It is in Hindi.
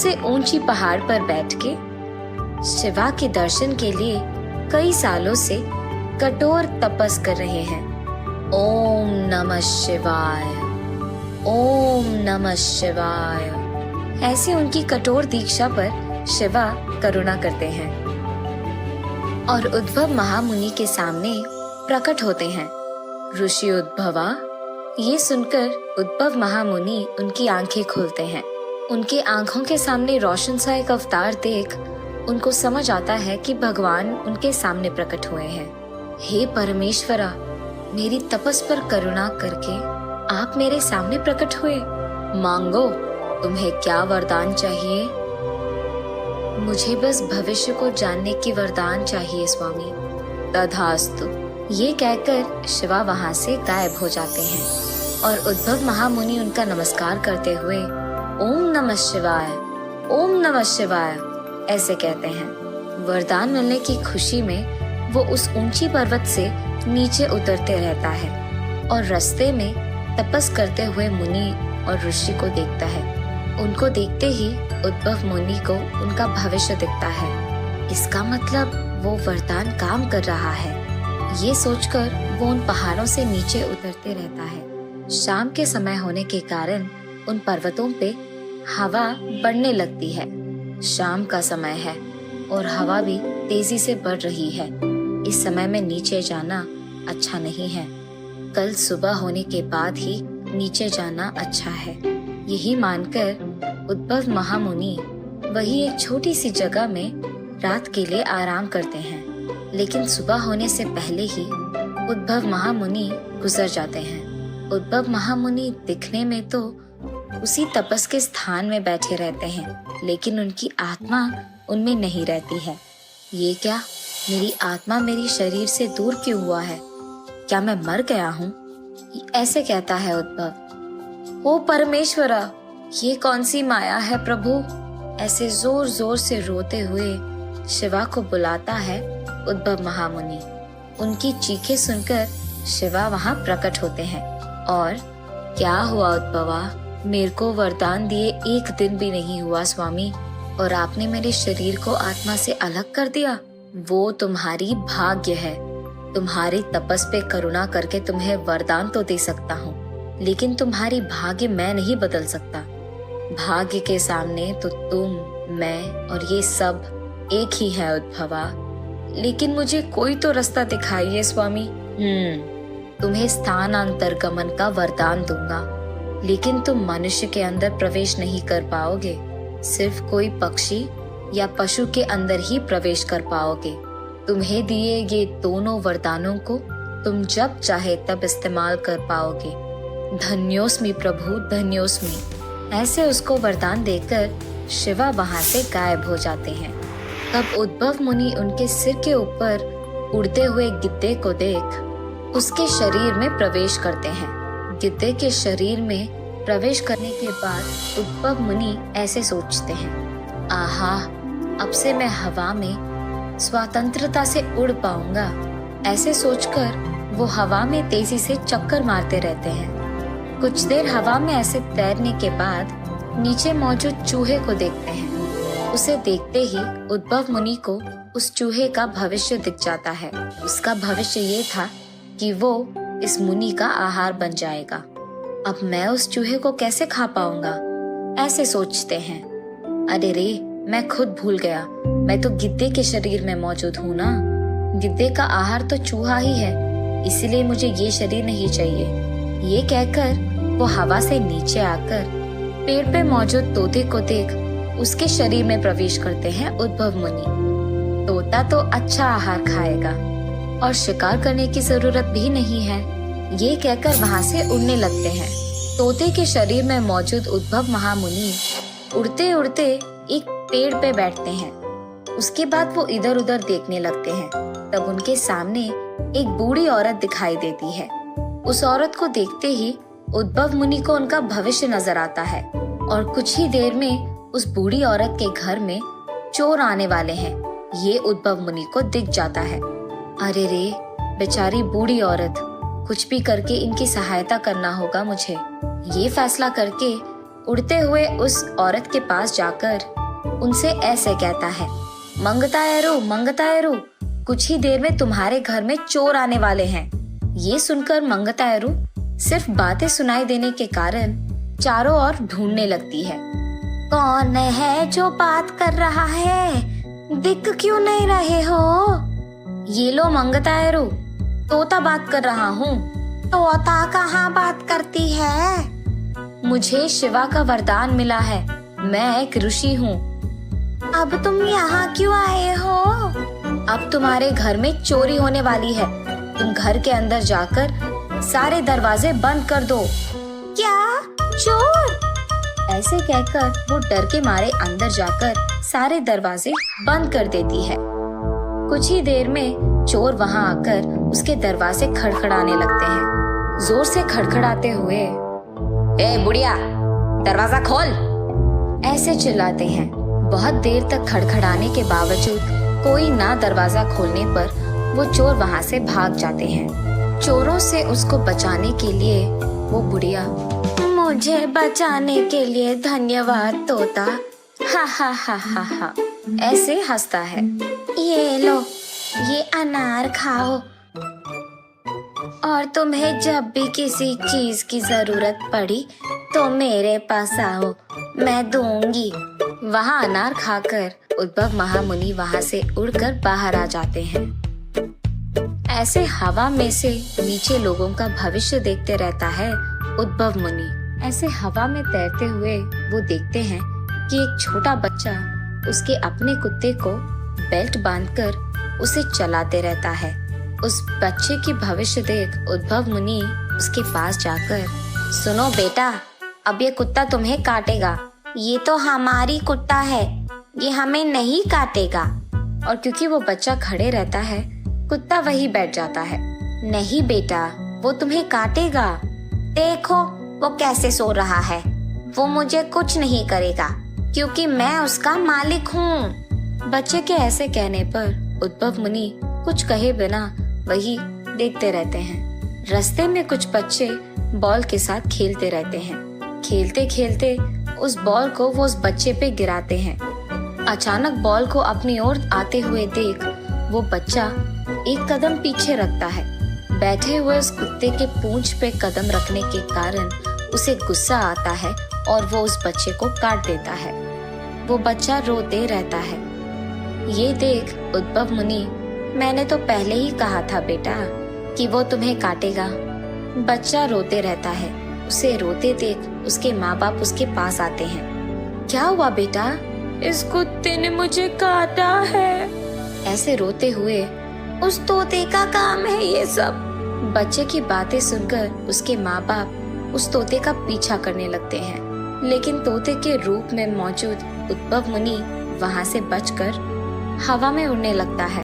सबसे ऊंची पहाड़ पर बैठ के शिवा के दर्शन के लिए कई सालों से कठोर तपस कर रहे हैं। ओम नमः शिवाय, ओम नमः शिवाय। ऐसे उनकी कठोर दीक्षा पर शिवा करुणा करते हैं और उद्भव महामुनि के सामने प्रकट होते हैं। ऋषि उद्भवा, ये सुनकर उद्भव महामुनि उनकी आंखें खोलते हैं। उनके आंखों के सामने रोशन सा एक अवतार देख उनको समझ आता है कि भगवान उनके सामने प्रकट हुए हैं। हे परमेश्वरा, मेरी तपस पर करुणा करके आप मेरे सामने प्रकट हुए। मांगो, तुम्हें क्या वरदान चाहिए? मुझे बस भविष्य को जानने की वरदान चाहिए स्वामी। तथास्तु, ये कहकर शिवा वहां से गायब हो जाते हैं और उद्भव महामुनि उनका नमस्कार करते हुए ओम नमः शिवाय, ओम नमः शिवाय ऐसे कहते हैं। वरदान मिलने की खुशी में वो उस ऊंची पर्वत से नीचे उतरते रहता है और रास्ते में तपस करते हुए मुनि और ऋषि को देखता है। उनको देखते ही उद्भव मुनि को उनका भविष्य दिखता है। इसका मतलब वो वरदान काम कर रहा है। ये सोचकर वो उन पहाड़ों से नीचे उतरते रहता है। शाम के समय होने के कारण उन पर्वतों पे हवा बढ़ने लगती है। शाम का समय है और हवा भी तेजी से बढ़ रही है। इस समय में नीचे जाना अच्छा नहीं है। कल सुबह होने के बाद ही नीचे जाना अच्छा है। यही मानकर उद्भव महामुनि वही एक छोटी सी जगह में रात के लिए आराम करते हैं। लेकिन सुबह होने से पहले ही उद्भव महामुनि गुजर जाते हैं। उद्भव महामुनि दिखने में तो उसी तपस के स्थान में बैठे रहते हैं, लेकिन उनकी आत्मा उनमें नहीं रहती है। ये क्या, मेरी आत्मा मेरी शरीर से दूर क्यों हुआ है? क्या मैं मर गया हूँ? ऐसे कहता है उद्भव। ओ परमेश्वरा, ये कौन सी माया है प्रभु? ऐसे जोर जोर से रोते हुए शिवा को बुलाता है उद्भव महामुनि। उनकी चीखें सुनकर शिवा वहां प्रकट होते हैं और क्या हुआ उद्भवा? मेरे को वरदान दिए 1 दिन भी नहीं हुआ स्वामी, और आपने मेरे शरीर को आत्मा से अलग कर दिया। वो तुम्हारी भाग्य है। तुम्हारी तपस पे करुणा करके तुम्हें वरदान तो दे सकता हूँ, लेकिन तुम्हारी भाग्य मैं नहीं बदल सकता। भाग्य के सामने तो तुम, मैं और ये सब एक ही है उद्भवा। लेकिन मुझे कोई तो रास्ता दिखाइए स्वामी। तुम्हें स्थानांतर गमन का वरदान दूंगा, लेकिन तुम मनुष्य के अंदर प्रवेश नहीं कर पाओगे। सिर्फ कोई पक्षी या पशु के अंदर ही प्रवेश कर पाओगे। तुम्हें दिए ये दोनों वरदानों को तुम जब चाहे तब इस्तेमाल कर पाओगे। धन्योस्मि प्रभु, धन्योस्मि। ऐसे उसको वरदान देकर शिवा वहां से गायब हो जाते हैं। तब उद्भव मुनि उनके सिर के ऊपर उड़ते हुए गिद्धे को देख उसके शरीर में प्रवेश करते हैं। गिद्धे के शरीर में प्रवेश करने के बाद उद्भव मुनि ऐसे सोचते हैं, आहा, अब से मैं हवा में स्वतंत्रता से उड़ पाऊंगा। ऐसे सोचकर वो हवा में तेजी से चक्कर मारते रहते हैं। कुछ देर हवा में ऐसे तैरने के बाद नीचे मौजूद चूहे को देखते हैं। उसे देखते ही उद्भव मुनि को उस चूहे का भविष्य दिख जाता है। उसका भविष्य ये था कि वो इस मुनि का आहार बन जाएगा। अब मैं उस चूहे को कैसे खा पाऊंगा? ऐसे सोचते हैं। अरे रे, मैं खुद भूल गया, मैं तो गिद्धे के शरीर में मौजूद हूँ ना। गिद्धे का आहार तो चूहा ही है, इसीलिए मुझे ये शरीर नहीं चाहिए। ये कहकर वो हवा से नीचे आकर पेड़ पे मौजूद तोते को देख उसके शरीर में प्रवेश करते हैं उद्भव मुनि। तोता तो अच्छा आहार खाएगा और शिकार करने की जरूरत भी नहीं है। ये कहकर वहां से उड़ने लगते हैं। तोते के शरीर में मौजूद उद्भव महामुनि उड़ते उड़ते एक पेड़ पे बैठते हैं। उसके बाद वो इधर उधर देखने लगते हैं। तब उनके सामने एक बूढ़ी औरत दिखाई देती है। उस औरत को देखते ही उद्भव मुनि को उनका भविष्य नजर आता है और कुछ ही देर में उस बूढ़ी औरत के घर में चोर आने वाले हैं। ये उद्भव मुनि को दिख जाता है। अरे रे, बेचारी बूढ़ी औरत, कुछ भी करके इनकी सहायता करना होगा मुझे। ये फैसला करके उड़ते हुए उस औरत के पास जाकर उनसे ऐसे कहता है, मंगतायरू, कुछ ही देर में तुम्हारे घर में चोर आने वाले हैं। ये सुनकर मंगतायरू सिर्फ बातें सुनाई देने के कारण चारों ओर ढूंढने लगती है। कौन है जो बात कर रहा है? दिख क्यों नहीं रहे हो? ये लो मंगतायरू, तोता बात कर रहा हूँ। तोता कहाँ बात करती है? मुझे शिवा का वरदान मिला है, मैं एक ऋषि हूँ। अब तुम यहाँ क्यों आए हो? अब तुम्हारे घर में चोरी होने वाली है, तुम घर के अंदर जाकर सारे दरवाजे बंद कर दो। क्या? चोर? ऐसे कहकर वो डर के मारे अंदर जाकर सारे दरवाजे बंद कर देती है। कुछ ही देर में चोर वहाँ आकर उसके दरवाजे खड़खड़ाने लगते हैं, जोर से खड़खड़ाते हुए, ए बुढ़िया, दरवाजा खोल, ऐसे चिल्लाते हैं। बहुत देर तक खड़खड़ाने के बावजूद कोई ना दरवाजा खोलने पर वो चोर वहाँ से भाग जाते हैं। चोरों से उसको बचाने के लिए वो बुढ़िया, मुझे बचाने के लिए धन्यवाद तोता, हा हा हा हा हा, ऐसे हंसता है। ये लो, ये अनार खाओ, और तुम्हें जब भी किसी चीज की जरूरत पड़ी तो मेरे पास आओ, मैं दूंगी। वहाँ अनार खाकर उद्भव महामुनि वहाँ से उड़कर बाहर आ जाते हैं। ऐसे हवा में से नीचे लोगों का भविष्य देखते रहता है उद्भव मुनि। ऐसे हवा में तैरते हुए वो देखते हैं कि एक छोटा बच्चा उसके अपने कुत्ते को बेल्ट बांधकर उसे चलाते रहता है। उस बच्चे की भविष्य देख उद्भव मुनि उसके पास जाकर, सुनो बेटा, अब ये कुत्ता तुम्हें काटेगा, ये तो हमारी कुत्ता है, ये हमें नहीं काटेगा। और क्योंकि वो बच्चा खड़े रहता है, कुत्ता वही बैठ जाता है। नहीं बेटा, वो तुम्हें काटेगा, देखो वो कैसे सो रहा है, वो मुझे कुछ नहीं करेगा क्योंकि मैं उसका मालिक हूँ। बच्चे के ऐसे कहने पर उद्भव मुनि कुछ कहे बिना वही देखते रहते हैं। रास्ते में कुछ बच्चे बॉल के साथ खेलते रहते हैं। खेलते खेलते उस बॉल को वो उस बच्चे पे गिराते हैं। अचानक बॉल को अपनी ओर आते हुए देख वो बच्चा एक कदम पीछे रखता है। बैठे हुए उस कुत्ते के पूंछ पे कदम रखने के कारण उसे गुस्सा आता है और वो उस बच्चे को काट देता है। वो बच्चा रोते रहता है। ये देख उद्भव मुनि, मैंने तो पहले ही कहा था बेटा कि वो तुम्हें काटेगा। बच्चा रोते रहता है। उसे रोते देख उसके माँ बाप उसके पास आते हैं। क्या हुआ बेटा? इस कुत्ते ने मुझे काटा है, ऐसे रोते हुए। उस तोते का काम है ये सब। बच्चे की बातें सुनकर उसके माँ बाप उस तोते का पीछा करने लगते हैं, लेकिन तोते के रूप में मौजूद उद्भव मुनि वहाँ से बचकर हवा में उड़ने लगता है।